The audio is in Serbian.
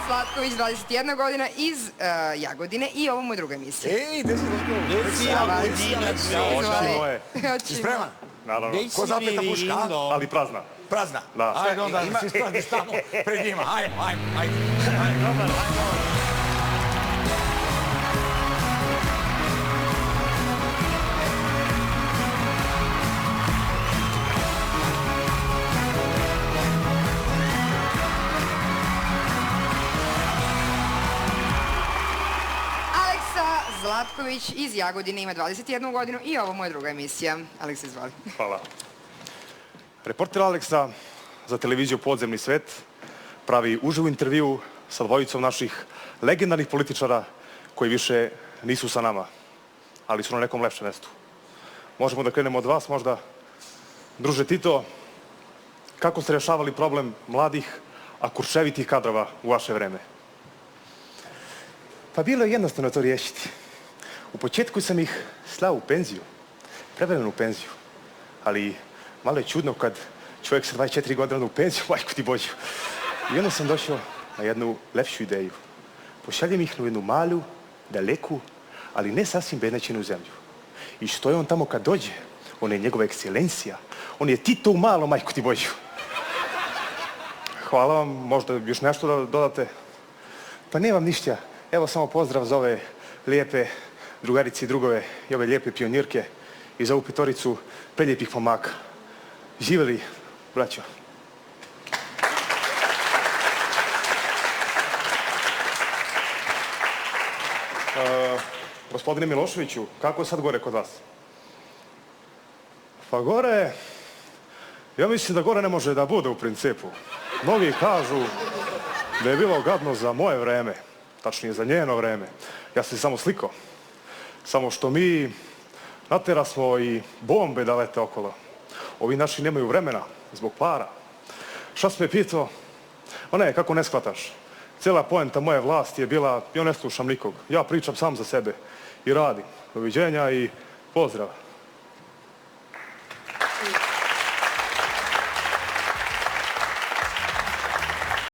Zlatković, 21 godina, iz Jagodine i ovo mu je druga emisija. Ej, gde si Zlatković? Gde si Jagodinac? Očino je. Si spreman? Naravno. Ko zapeta puška, a? Ali prazna. Prazna. Da. Ajde onda, si spradiš tamo pred njima. Ajde. Zlatković iz Jagodine ima 21 godinu i ovo mu je druga emisija. Aleksa, izvoli. Hvala. Reporter Aleksa za televiziju Podzemni svet pravi uživu intervju sa dvojicom naših legendarnih političara koji više nisu sa nama, ali su na nekom lepšem mestu. Možemo da krenemo od vas možda. Druže Tito, kako ste rešavali problem mladih, a kurševitih kadrova u vaše vreme? Pa bilo je jednostavno to riješiti. U početku sam ih slao u penziju, prevremenu penziju. Ali malo je čudno kad čovjek sa 24 godine u penziju, majku ti Božju. I onda sam došao na jednu lepšu ideju. Pošaljem ih na jednu malu, daleku, ali ne sasvim beznačajnu zemlju. I što je on tamo kad dođe? On je njegova ekscelencija. On je Tito u malo, majku ti Božju. Hvala vam. Možda još nešto da dodate? Pa nemam ništa. Evo samo pozdrav za ove lijepe drugarice i drugove i ove lijepe pionirke i za ovu petoricu prelijepih momaka. Živeli, braćo. Gospodine Miloševiću, kako je sad gore kod vas? Pa gore, ja mislim da gore ne može da bude u principu. Mnogi kažu da je bilo gadno za moje vreme, tačnije za njeno vreme. Ja sam se samo slikao. Samo što mi naterasmo i bombe da lete okolo. Ovi naši nemaju vremena zbog para. Šta si me pitao? Ma ne, kako ne shvataš? Cijela poenta moje vlasti je bila, ja ne slušam nikog. Ja pričam sam za sebe i radim. Doviđenja i pozdrav.